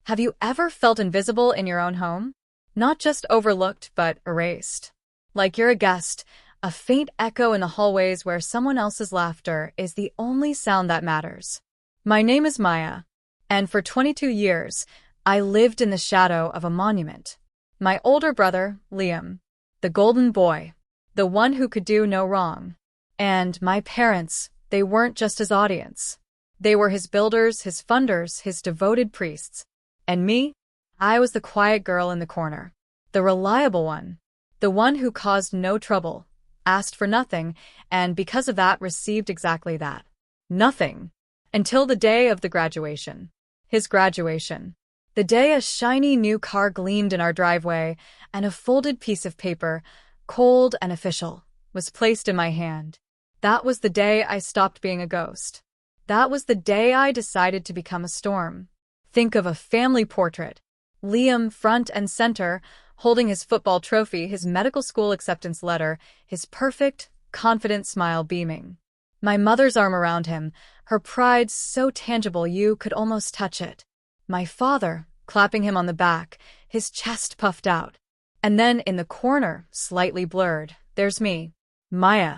Have you ever felt invisible in your own home? Not just overlooked, but erased. Like you're a guest, a faint echo in the hallways where someone else's laughter is the only sound that matters. My name is Maya, and for 22 years, I lived in the shadow of a monument. My older brother, Liam, the golden boy, the one who could do no wrong. And my parents, they weren't just his audience. They were his builders, his funders, his devoted priests. And me? I was the quiet girl in the corner. The reliable one. The one who caused no trouble, asked for nothing, and because of that received exactly that. Nothing. Until the day of the graduation. His graduation. The day a shiny new car gleamed in our driveway, and a folded piece of paper, cold and official, was placed in my hand. That was the day I stopped being a ghost. That was the day I decided to become a storm. Think of a family portrait. Liam front and center, holding his football trophy, his medical school acceptance letter, his perfect, confident smile beaming. My mother's arm around him, her pride so tangible you could almost touch it. My father, clapping him on the back, his chest puffed out. And then in the corner, slightly blurred, there's me, Maya.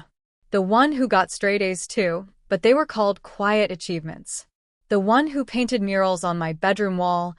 The one who got straight A's too, but they were called quiet achievements. The one who painted murals on my bedroom wall,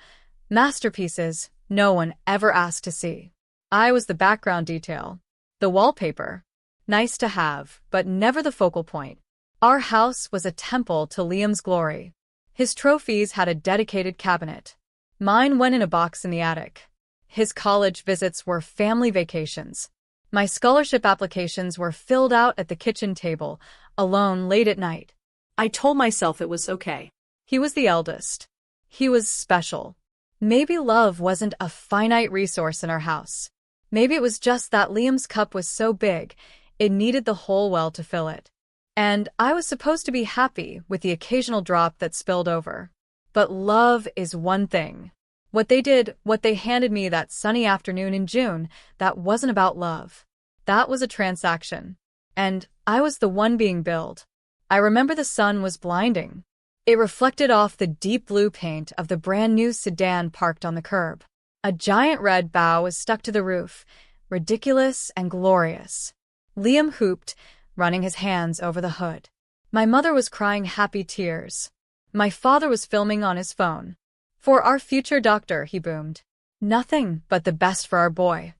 masterpieces no one ever asked to see. I was the background detail, the wallpaper. Nice to have, but never the focal point. Our house was a temple to Liam's glory. His trophies had a dedicated cabinet. Mine went in a box in the attic. His college visits were family vacations. My scholarship applications were filled out at the kitchen table, alone late at night. I told myself it was okay. He was the eldest. He was special. Maybe love wasn't a finite resource in our house. Maybe it was just that Liam's cup was so big, it needed the whole well to fill it. And I was supposed to be happy with the occasional drop that spilled over. But love is one thing. What they handed me that sunny afternoon in June, that wasn't about love. That was a transaction. And I was the one being billed. I remember the sun was blinding. It reflected off the deep blue paint of the brand new sedan parked on the curb. A giant red bow was stuck to the roof, ridiculous and glorious. Liam hooped, running his hands over the hood. My mother was crying happy tears. My father was filming on his phone. For our future doctor, he boomed. Nothing but the best for our boy.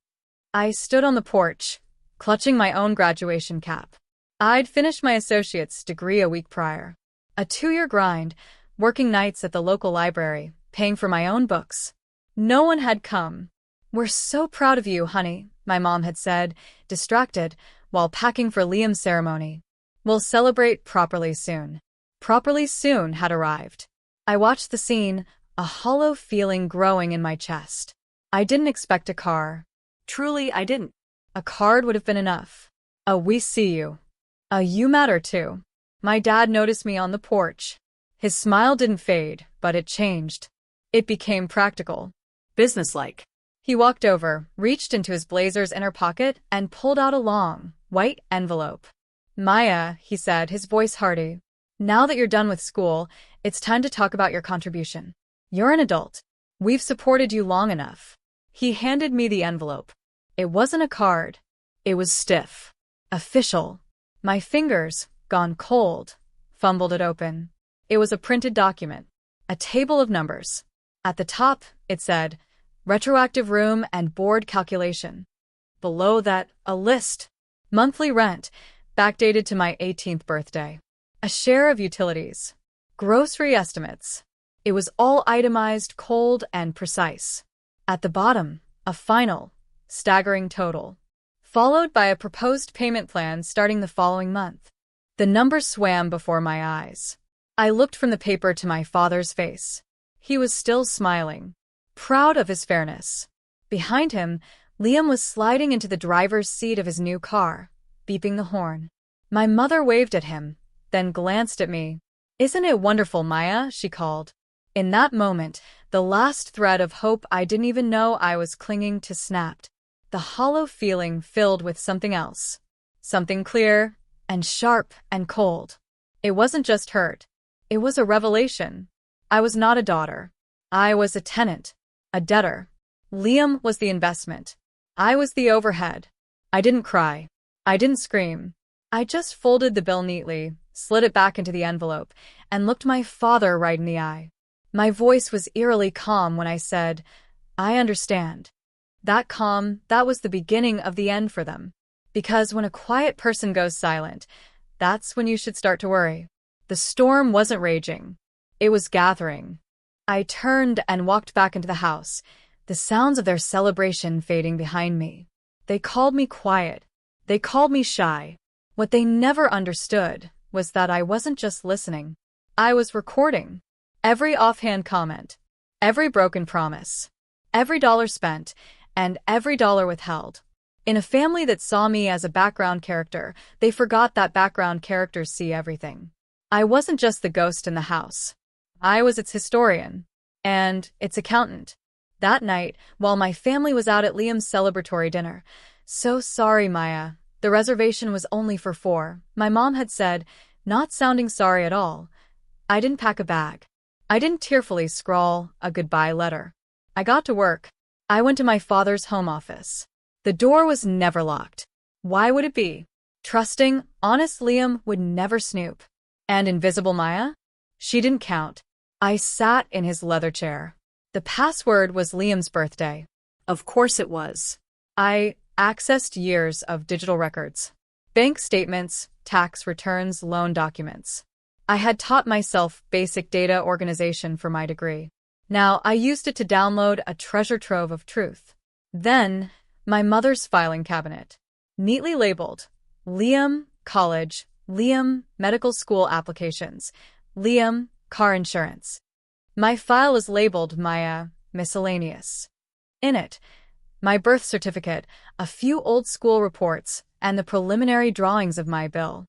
I stood on the porch, clutching my own graduation cap. I'd finished my associate's degree a week prior. A 2-year grind, working nights at the local library, paying for my own books. No one had come. We're so proud of you, honey, my mom had said, distracted, while packing for Liam's ceremony. We'll celebrate properly soon. Properly soon had arrived. I watched the scene, a hollow feeling growing in my chest. I didn't expect a car. Truly, I didn't. A card would have been enough. A "we see you." A "you matter too." My dad noticed me on the porch. His smile didn't fade, but it changed. It became practical. Businesslike. He walked over, reached into his blazer's inner pocket, and pulled out a long, white envelope. Maya, he said, his voice hearty. Now that you're done with school, it's time to talk about your contribution. You're an adult. We've supported you long enough. He handed me the envelope. It wasn't a card. It was stiff. Official. My fingers, gone cold, fumbled it open. It was a printed document. A table of numbers. At the top, it said, retroactive room and board calculation. Below that, a list. Monthly rent, backdated to my 18th birthday. A share of utilities. Grocery estimates. It was all itemized, cold, and precise. At the bottom, a final, staggering total. Followed by a proposed payment plan starting the following month. The numbers swam before my eyes. I looked from the paper to my father's face. He was still smiling, proud of his fairness. Behind him, Liam was sliding into the driver's seat of his new car, beeping the horn. My mother waved at him, then glanced at me. "Isn't it wonderful, Maya?" she called. In that moment, the last thread of hope I didn't even know I was clinging to snapped. The hollow feeling filled with something else. Something clear, and sharp, and cold. It wasn't just hurt. It was a revelation. I was not a daughter. I was a tenant, a debtor. Liam was the investment. I was the overhead. I didn't cry. I didn't scream. I just folded the bill neatly, slid it back into the envelope, and looked my father right in the eye. My voice was eerily calm when I said, "I understand." That calm, that was the beginning of the end for them. Because when a quiet person goes silent, that's when you should start to worry. The storm wasn't raging. It was gathering. I turned and walked back into the house, the sounds of their celebration fading behind me. They called me quiet. They called me shy. What they never understood was that I wasn't just listening. I was recording. Every offhand comment, every broken promise, every dollar spent, and every dollar withheld. In a family that saw me as a background character, they forgot that background characters see everything. I wasn't just the ghost in the house. I was its historian and its accountant. That night, while my family was out at Liam's celebratory dinner, "So sorry, Maya. The reservation was only for 4. My mom had said, not sounding sorry at all. I didn't pack a bag. I didn't tearfully scrawl a goodbye letter. I got to work. I went to my father's home office. The door was never locked. Why would it be? Trusting, honest Liam would never snoop. And invisible Maya? She didn't count. I sat in his leather chair. The password was Liam's birthday. Of course it was. I accessed years of digital records, bank statements, tax returns, loan documents. I had taught myself basic data organization for my degree. Now I used it to download a treasure trove of truth. Then, my mother's filing cabinet. Neatly labeled, Liam, college, Liam, medical school applications, Liam, car insurance. My file was labeled Maya, miscellaneous. In it, my birth certificate, a few old school reports, and the preliminary drawings of my bill.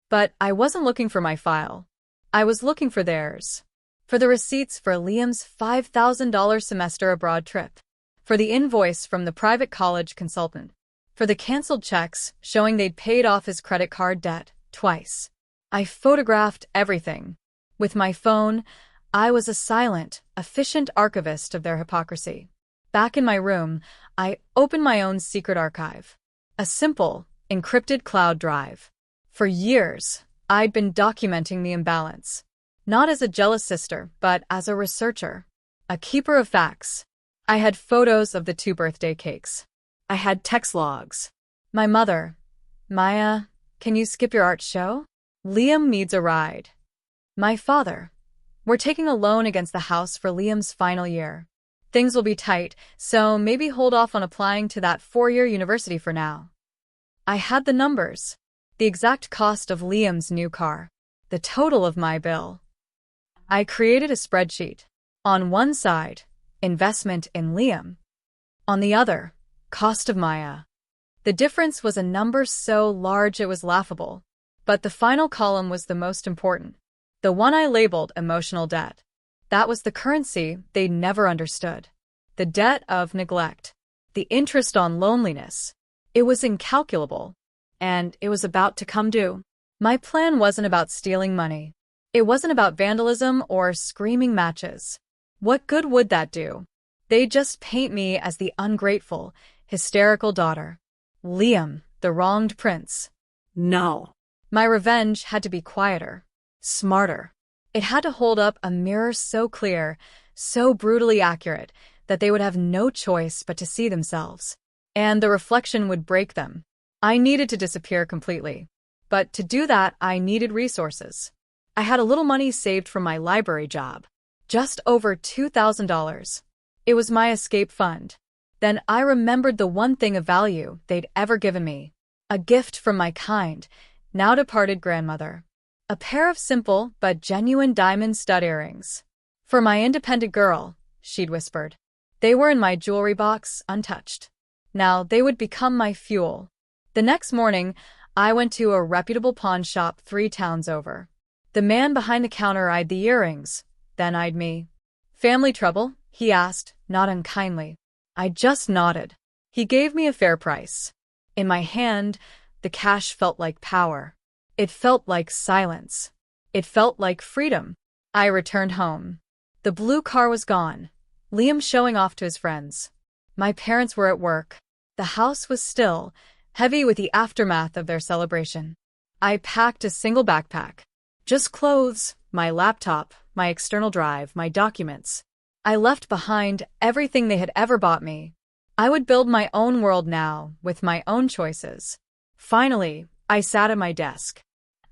But I wasn't looking for my file. I was looking for theirs. For the receipts for Liam's $5,000 semester abroad trip. For the invoice from the private college consultant. For the canceled checks showing they'd paid off his credit card debt twice. I photographed everything. With my phone, I was a silent, efficient archivist of their hypocrisy. Back in my room, I opened my own secret archive. A simple, encrypted cloud drive. For years, I'd been documenting the imbalance. Not as a jealous sister, but as a researcher. A keeper of facts. I had photos of the 2 birthday cakes. I had text logs. My mother, "Maya, can you skip your art show? Liam needs a ride." My father, "We're taking a loan against the house for Liam's final year. Things will be tight, so maybe hold off on applying to that 4-year university for now." I had the numbers. The exact cost of Liam's new car. The total of my bill. I created a spreadsheet. On one side, investment in Liam. On the other, cost of Maya. The difference was a number so large it was laughable. But the final column was the most important. The one I labeled emotional debt. That was the currency they'd never understood. The debt of neglect. The interest on loneliness. It was incalculable. And it was about to come due. My plan wasn't about stealing money. It wasn't about vandalism or screaming matches. What good would that do? They'd just paint me as the ungrateful, hysterical daughter. Liam, the wronged prince. No. My revenge had to be quieter, smarter. It had to hold up a mirror so clear, so brutally accurate, that they would have no choice but to see themselves. And the reflection would break them. I needed to disappear completely. But to do that, I needed resources. I had a little money saved from my library job. Just over $2,000. It was my escape fund. Then I remembered the one thing of value they'd ever given me. A gift from my kind, now departed grandmother. A pair of simple but genuine diamond stud earrings. "For my independent girl," she'd whispered. They were in my jewelry box, untouched. Now they would become my fuel. The next morning, I went to a reputable pawn shop 3 towns over. The man behind the counter eyed the earrings, then eyed me. "Family trouble?" he asked, not unkindly. I just nodded. He gave me a fair price. In my hand, the cash felt like power. It felt like silence. It felt like freedom. I returned home. The blue car was gone. Liam showing off to his friends. My parents were at work. The house was still, heavy with the aftermath of their celebration. I packed a single backpack. Just clothes, my laptop, my external drive, my documents. I left behind everything they had ever bought me. I would build my own world now, with my own choices. Finally, I sat at my desk.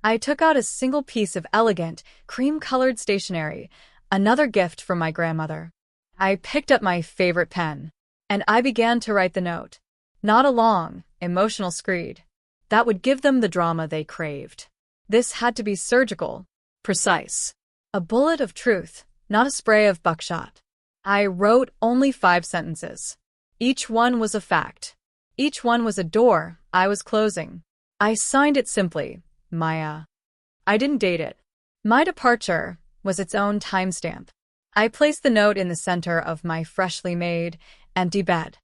I took out a single piece of elegant, cream-colored stationery, another gift from my grandmother. I picked up my favorite pen, and I began to write the note. Not a long, emotional screed. That would give them the drama they craved. This had to be surgical, precise. A bullet of truth, not a spray of buckshot. I wrote only 5 sentences. Each one was a fact. Each one was a door I was closing. I signed it simply, Maya. I didn't date it. My departure was its own timestamp. I placed the note in the center of my freshly made, empty bed.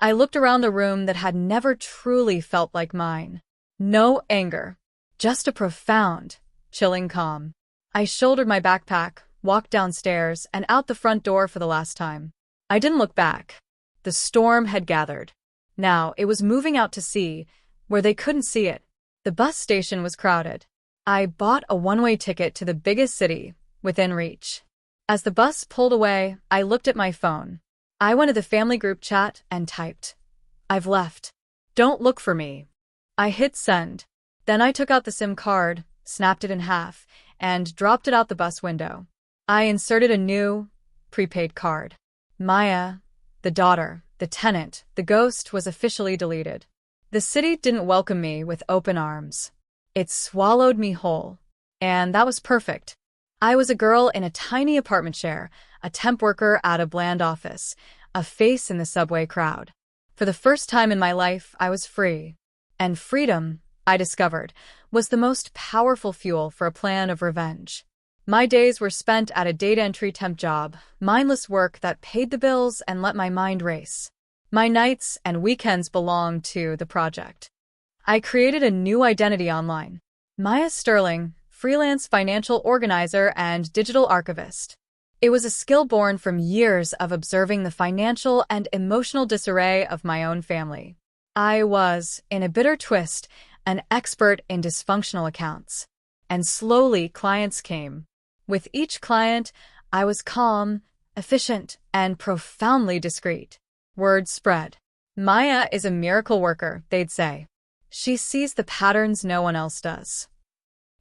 I looked around the room that had never truly felt like mine. No anger, just a profound, chilling calm. I shouldered my backpack, walked downstairs, and out the front door for the last time. I didn't look back. The storm had gathered. Now it was moving out to sea, where they couldn't see it. The bus station was crowded. I bought a one-way ticket to the biggest city, within reach. As the bus pulled away, I looked at my phone. I went to the family group chat and typed, "I've left. Don't look for me." I hit send. Then I took out the SIM card, snapped it in half, and dropped it out the bus window. I inserted a new, prepaid card. Maya, the daughter, the tenant, the ghost was officially deleted. The city didn't welcome me with open arms. It swallowed me whole. And that was perfect. I was a girl in a tiny apartment share, a temp worker at a bland office, a face in the subway crowd. For the first time in my life, I was free. And freedom, I discovered, was the most powerful fuel for a plan of revenge. My days were spent at a data entry temp job, mindless work that paid the bills and let my mind race. My nights and weekends belonged to the project. I created a new identity online. Maya Sterling, freelance financial organizer and digital archivist. It was a skill born from years of observing the financial and emotional disarray of my own family. I was, in a bitter twist, an expert in dysfunctional accounts. And slowly clients came. With each client, I was calm, efficient, and profoundly discreet. Word spread. Maya is a miracle worker, they'd say. She sees the patterns no one else does.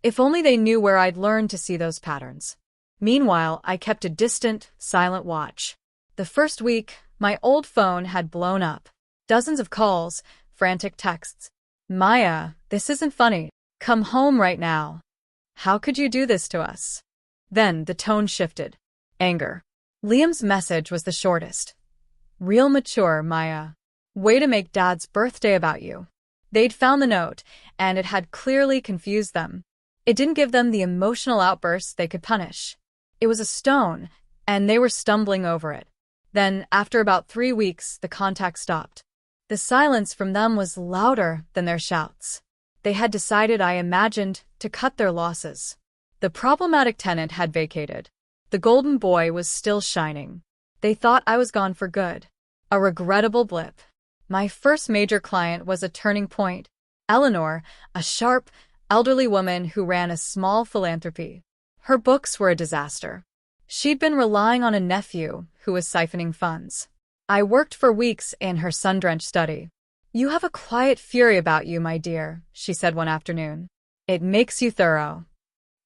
If only they knew where I'd learned to see those patterns. Meanwhile, I kept a distant, silent watch. The first week, my old phone had blown up. Dozens of calls, frantic texts. Maya, this isn't funny. Come home right now. How could you do this to us? Then the tone shifted. Anger. Liam's message was the shortest. Real mature, Maya. Way to make Dad's birthday about you. They'd found the note, and it had clearly confused them. It didn't give them the emotional outbursts they could punish. It was a stone, and they were stumbling over it. Then, after about 3 weeks, the contact stopped. The silence from them was louder than their shouts. They had decided, I imagined, to cut their losses. The problematic tenant had vacated. The golden boy was still shining. They thought I was gone for good. A regrettable blip. My first major client was a turning point. Eleanor, a sharp, elderly woman who ran a small philanthropy. Her books were a disaster. She'd been relying on a nephew who was siphoning funds. I worked for weeks in her sun-drenched study. You have a quiet fury about you, my dear, she said one afternoon. It makes you thorough.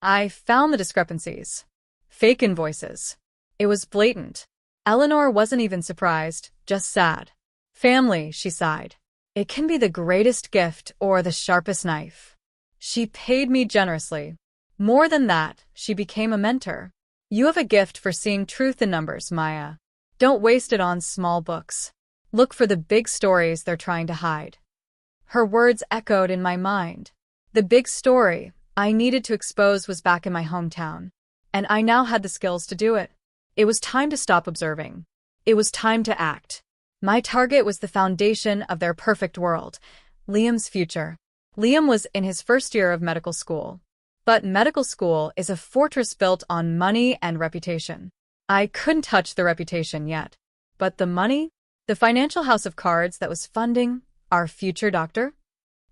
I found the discrepancies. Fake invoices. It was blatant. Eleanor wasn't even surprised, just sad. Family, she sighed. It can be the greatest gift or the sharpest knife. She paid me generously. More than that, she became a mentor. You have a gift for seeing truth in numbers, Maya. Don't waste it on small books. Look for the big stories they're trying to hide. Her words echoed in my mind. The big story I needed to expose was back in my hometown, and I now had the skills to do it. It was time to stop observing. It was time to act. My target was the foundation of their perfect world, Liam's future. Liam was in his first year of medical school. But medical school is a fortress built on money and reputation. I couldn't touch the reputation yet. But the money? The financial house of cards that was funding our future doctor?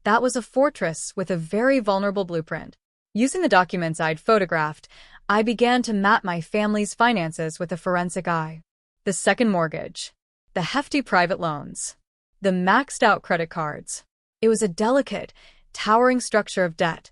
That was a fortress with a very vulnerable blueprint. Using the documents I'd photographed, I began to map my family's finances with a forensic eye. The second mortgage, the hefty private loans, the maxed-out credit cards. It was a delicate, towering structure of debt,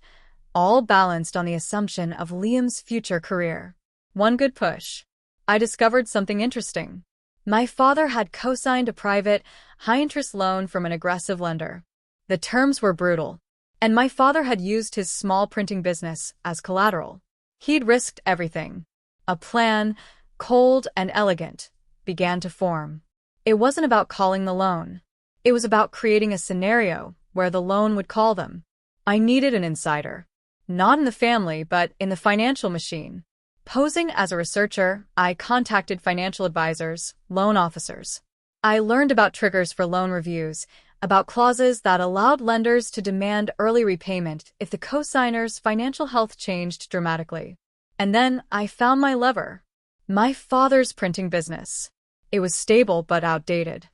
all balanced on the assumption of Liam's future career. One good push. I discovered something interesting. My father had co-signed a private, high-interest loan from an aggressive lender. The terms were brutal, and my father had used his small printing business as collateral. He'd risked everything. A plan, cold and elegant, began to form. It wasn't about calling the loan. It was about creating a scenario where the loan would call them. I needed an insider. Not in the family, but in the financial machine. Posing as a researcher, I contacted financial advisors, loan officers. I learned about triggers for loan reviews, about clauses that allowed lenders to demand early repayment if the co-signer's financial health changed dramatically. And then I found my lever. My father's printing business. It was stable but outdated.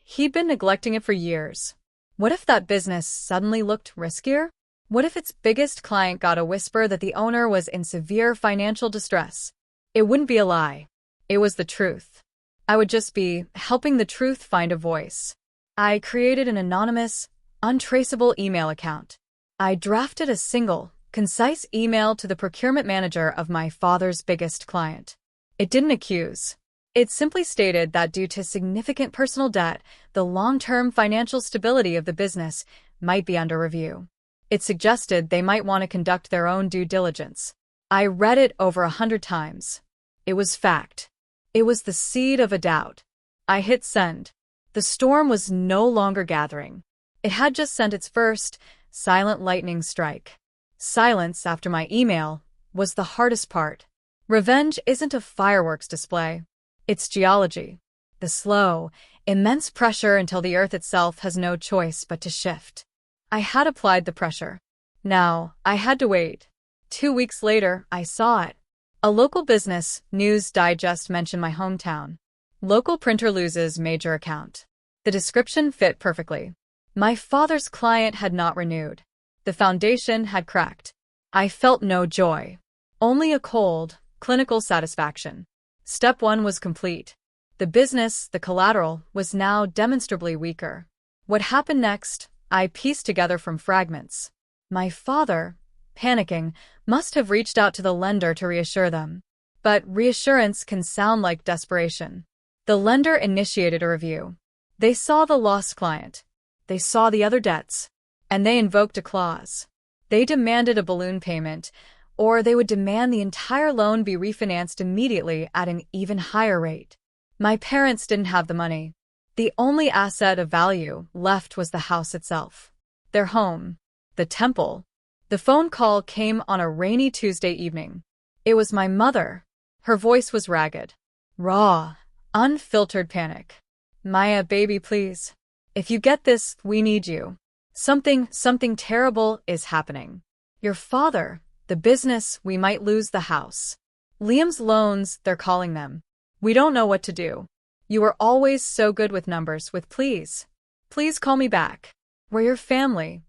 He'd been neglecting it for years. What if that business suddenly looked riskier? What if its biggest client got a whisper that the owner was in severe financial distress? It wouldn't be a lie. It was the truth. I would just be helping the truth find a voice. I created an anonymous, untraceable email account. I drafted a single, concise email to the procurement manager of my father's biggest client. It didn't accuse. It simply stated that due to significant personal debt, the long-term financial stability of the business might be under review. It suggested they might want to conduct their own due diligence. I read it over 100 times. It was fact. It was the seed of a doubt. I hit send. The storm was no longer gathering. It had just sent its first, silent lightning strike. Silence after my email was the hardest part. Revenge isn't a fireworks display. It's geology. The slow, immense pressure until the earth itself has no choice but to shift. I had applied the pressure. Now, I had to wait. 2 weeks later, I saw it. A local business, News Digest, mentioned my hometown. Local printer loses major account. The description fit perfectly. My father's client had not renewed. The foundation had cracked. I felt no joy. Only a cold, clinical satisfaction. Step 1 was complete. The business, the collateral, was now demonstrably weaker. What happened next? I pieced together from fragments. My father, panicking, must have reached out to the lender to reassure them. But reassurance can sound like desperation. The lender initiated a review. They saw the lost client. They saw the other debts. And they invoked a clause. They demanded a balloon payment, or they would demand the entire loan be refinanced immediately at an even higher rate. My parents didn't have the money. The only asset of value left was the house itself. Their home. The temple. The phone call came on a rainy Tuesday evening. It was my mother. Her voice was ragged. Raw. Unfiltered panic. Maya, baby, please. If you get this, we need you. Something terrible is happening. Your father, the business, we might lose the house. Liam's loans, they're calling them. We don't know what to do. You were always so good with numbers, with please. Please call me back. We're your family.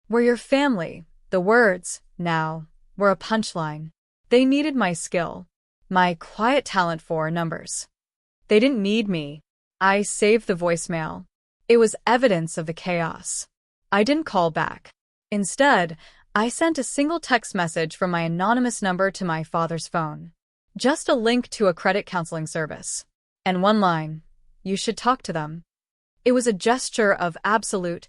We're your family. The words, now, were a punchline. They needed my skill. My quiet talent for numbers. They didn't need me. I saved the voicemail. It was evidence of the chaos. I didn't call back. Instead, I sent a single text message from my anonymous number to my father's phone. Just a link to a credit counseling service. And one line, you should talk to them. It was a gesture of absolute,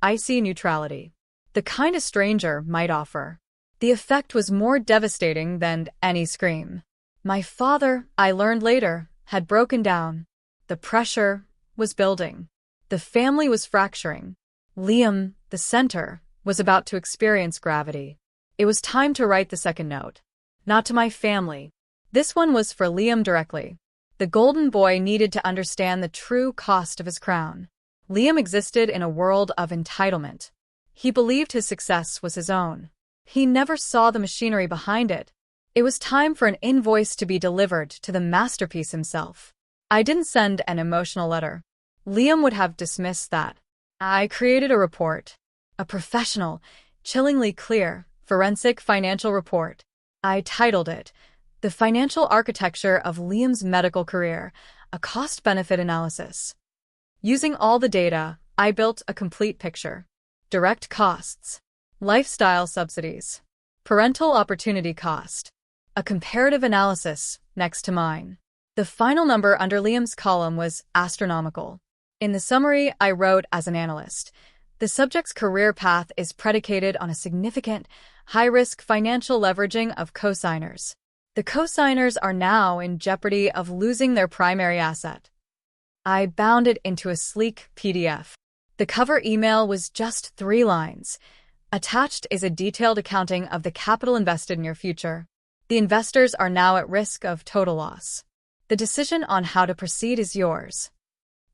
icy neutrality. The kind a stranger might offer. The effect was more devastating than any scream. My father, I learned later, had broken down. The pressure was building. The family was fracturing. Liam, the center, was about to experience gravity. It was time to write the second note. Not to my family. This one was for Liam directly. The golden boy needed to understand the true cost of his crown. Liam existed in a world of entitlement. He believed his success was his own. He never saw the machinery behind it. It was time for an invoice to be delivered to the masterpiece himself. I didn't send an emotional letter. Liam would have dismissed that. I created a report. A professional, chillingly clear, forensic financial report. I titled it, The Financial Architecture of Liam's Medical Career, a Cost-Benefit Analysis. Using all the data, I built a complete picture. Direct costs, lifestyle subsidies, parental opportunity cost, a comparative analysis next to mine. The final number under Liam's column was astronomical. In the summary, I wrote as an analyst, the subject's career path is predicated on a significant, high-risk financial leveraging of cosigners. The cosigners are now in jeopardy of losing their primary asset. I bound it into a sleek PDF. The cover email was just 3 lines. Attached is a detailed accounting of the capital invested in your future. The investors are now at risk of total loss. The decision on how to proceed is yours.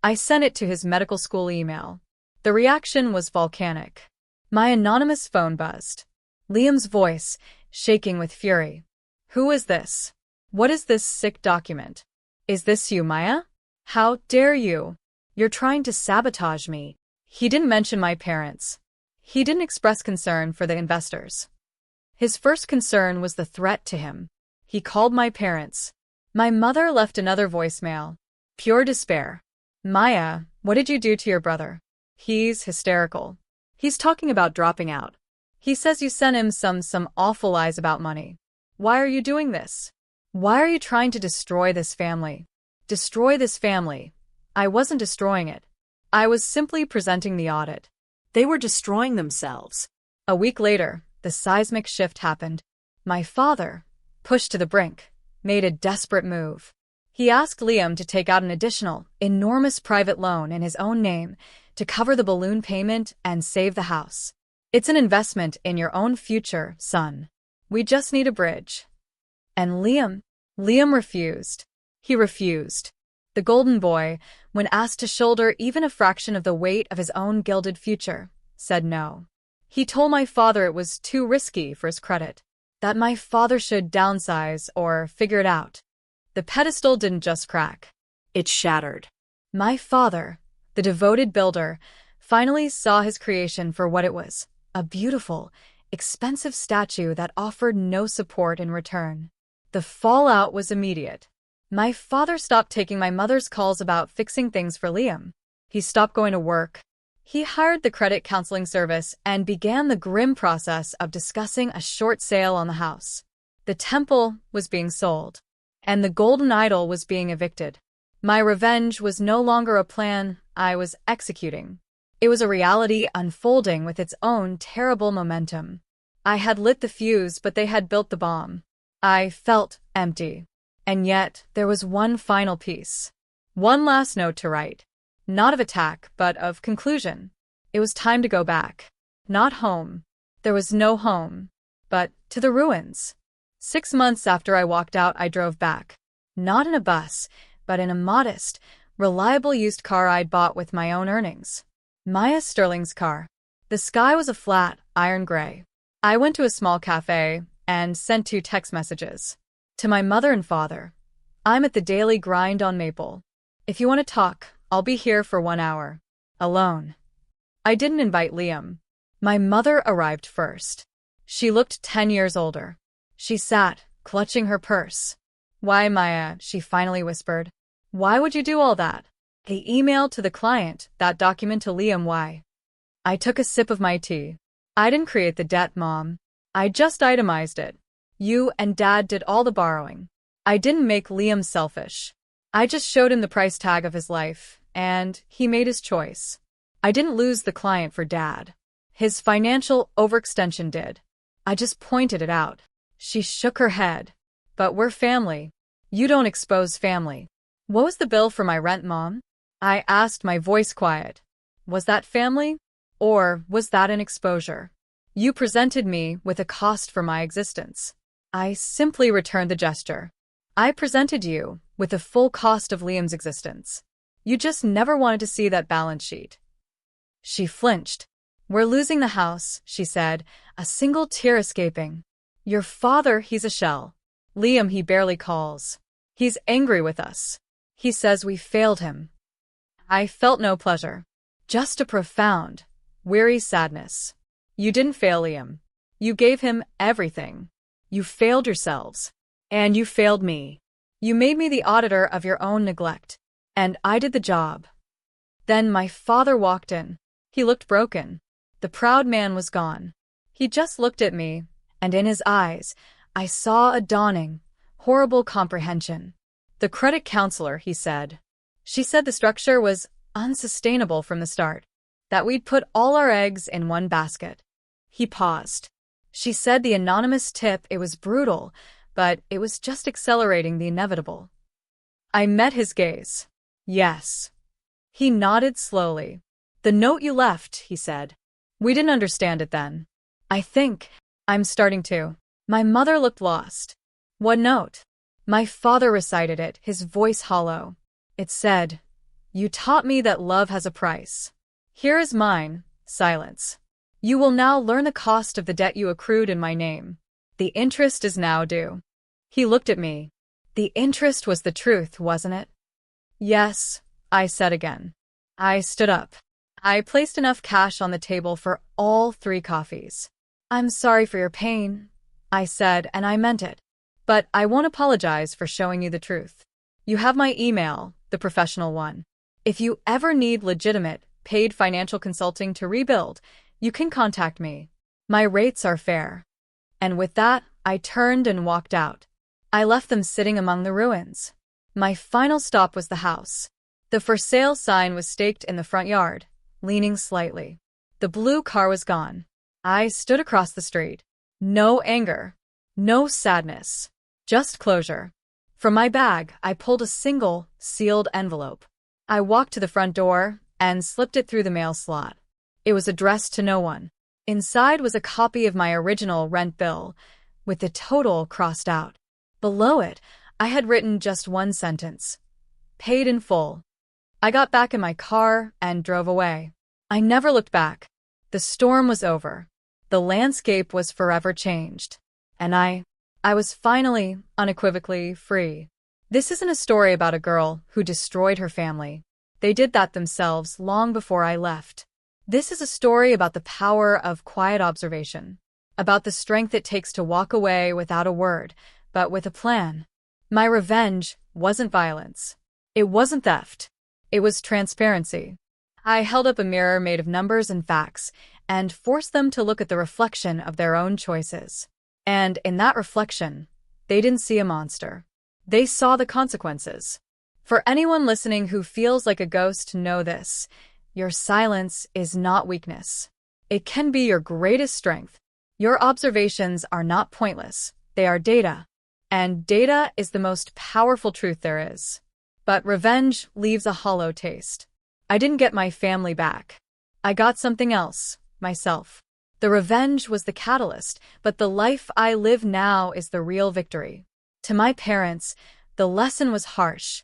I sent it to his medical school email. The reaction was volcanic. My anonymous phone buzzed. Liam's voice, shaking with fury. Who is this? What is this sick document? Is this you, Maya? How dare you? You're trying to sabotage me. He didn't mention my parents. He didn't express concern for the investors. His first concern was the threat to him. He called my parents. My mother left another voicemail. Pure despair. Maya, what did you do to your brother? He's hysterical. He's talking about dropping out. He says you sent him some awful lies about money. Why are you doing this? Why are you trying to destroy this family? Destroy this family. I wasn't destroying it. I was simply presenting the audit. They were destroying themselves. A week later, the seismic shift happened. My father, pushed to the brink, made a desperate move. He asked Liam to take out an additional, enormous private loan in his own name to cover the balloon payment and save the house. It's an investment in your own future, son. We just need a bridge. And Liam refused. He refused. The golden boy, when asked to shoulder even a fraction of the weight of his own gilded future, said no. He told my father it was too risky for his credit, that my father should downsize or figure it out. The pedestal didn't just crack. It shattered. My father, the devoted builder, finally saw his creation for what it was, a beautiful, expensive statue that offered no support in return. The fallout was immediate. My father stopped taking my mother's calls about fixing things for Liam. He stopped going to work. He hired the credit counseling service and began the grim process of discussing a short sale on the house. The temple was being sold, and the golden idol was being evicted. My revenge was no longer a plan I was executing. It was a reality unfolding with its own terrible momentum. I had lit the fuse, but they had built the bomb. I felt empty. And yet, there was one final piece. One last note to write. Not of attack, but of conclusion. It was time to go back. Not home. There was no home. But to the ruins. 6 months after I walked out, I drove back. Not in a bus, but in a modest, reliable used car I'd bought with my own earnings. Maya Sterling's car. The sky was a flat, iron gray. I went to a small cafe and sent 2 text messages. To my mother and father. I'm at the daily grind on Maple. If you want to talk, I'll be here for 1 hour. Alone. I didn't invite Liam. My mother arrived first. She looked 10 years older. She sat, clutching her purse. Why, Maya, she finally whispered. Why would you do all that? The email to the client, that document to Liam, why? I took a sip of my tea. I didn't create the debt, Mom. I just itemized it. You and Dad did all the borrowing. I didn't make Liam selfish. I just showed him the price tag of his life, and he made his choice. I didn't lose the client for Dad. His financial overextension did. I just pointed it out. She shook her head. But we're family. You don't expose family. What was the bill for my rent, Mom? I asked, my voice quiet. Was that family? Or was that an exposure? You presented me with a cost for my existence. I simply returned the gesture. I presented you with the full cost of Liam's existence. You just never wanted to see that balance sheet. She flinched. We're losing the house, she said, a single tear escaping. Your father, he's a shell. Liam, he barely calls. He's angry with us. He says we failed him. I felt no pleasure. Just a profound, weary sadness. You didn't fail Liam. You gave him everything. You failed yourselves. And you failed me. You made me the auditor of your own neglect. And I did the job. Then my father walked in. He looked broken. The proud man was gone. He just looked at me, and in his eyes, I saw a dawning, horrible comprehension. The credit counselor, he said. She said the structure was unsustainable from the start, that we'd put all our eggs in one basket. He paused. She said the anonymous tip, it was brutal, but it was just accelerating the inevitable. I met his gaze. Yes. He nodded slowly. The note you left, he said. We didn't understand it then. I think I'm starting to. My mother looked lost. What note? My father recited it, his voice hollow. It said, "You taught me that love has a price. Here is mine." Silence. "You will now learn the cost of the debt you accrued in my name. The interest is now due." He looked at me. The interest was the truth, wasn't it? Yes, I said again. I stood up. I placed enough cash on the table for all 3 coffees. "I'm sorry for your pain," I said, and I meant it. "But I won't apologize for showing you the truth. You have my email, the professional one. If you ever need legitimate, paid financial consulting to rebuild, you can contact me. My rates are fair." And with that, I turned and walked out. I left them sitting among the ruins. My final stop was the house. The for sale sign was staked in the front yard, leaning slightly. The blue car was gone. I stood across the street. No anger. No sadness. Just closure. From my bag, I pulled a single, sealed envelope. I walked to the front door and slipped it through the mail slot. It was addressed to no one. Inside was a copy of my original rent bill, with the total crossed out. Below it, I had written just one sentence. Paid in full. I got back in my car and drove away. I never looked back. The storm was over. The landscape was forever changed. And I was finally, unequivocally free. This isn't a story about a girl who destroyed her family. They did that themselves long before I left. This is a story about the power of quiet observation, about the strength it takes to walk away without a word, but with a plan. My revenge wasn't violence. It wasn't theft. It was transparency. I held up a mirror made of numbers and facts and forced them to look at the reflection of their own choices. And in that reflection, they didn't see a monster. They saw the consequences. For anyone listening who feels like a ghost, know this. Your silence is not weakness. It can be your greatest strength. Your observations are not pointless. They are data. And data is the most powerful truth there is. But revenge leaves a hollow taste. I didn't get my family back. I got something else, myself. The revenge was the catalyst, but the life I live now is the real victory. To my parents, the lesson was harsh.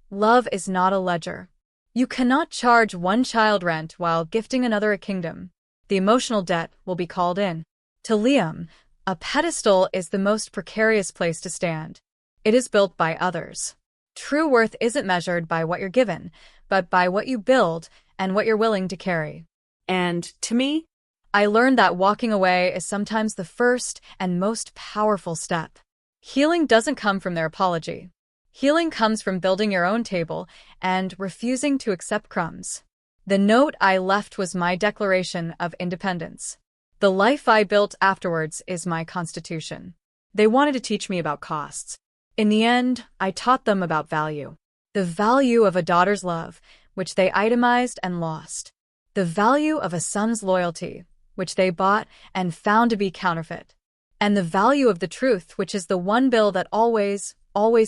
Love is not a ledger. You cannot charge one child rent while gifting another a kingdom. The emotional debt will be called in. To Liam, a pedestal is the most precarious place to stand. It is built by others. True worth isn't measured by what you're given, but by what you build and what you're willing to carry. And to me, I learned that walking away is sometimes the first and most powerful step. Healing doesn't come from their apology. Healing comes from building your own table and refusing to accept crumbs. The note I left was my declaration of independence. The life I built afterwards is my constitution. They wanted to teach me about costs. In the end, I taught them about value. The value of a daughter's love, which they itemized and lost. The value of a son's loyalty, which they bought and found to be counterfeit. And the value of the truth, which is the one bill that always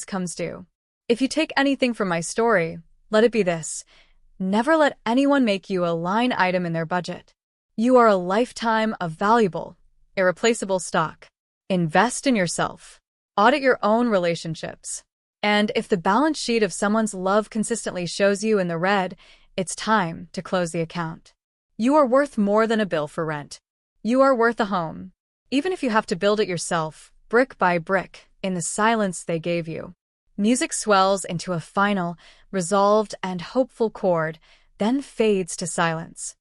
comes due. If you take anything from my story, let it be this. Never let anyone make you a line item in their budget. You are a lifetime of valuable, irreplaceable stock. Invest in yourself. Audit your own relationships. And if the balance sheet of someone's love consistently shows you in the red, it's time to close the account. You are worth more than a bill for rent. You are worth a home. Even if you have to build it yourself, brick by brick, in the silence they gave you. Music swells into a final, resolved and hopeful chord, then fades to silence.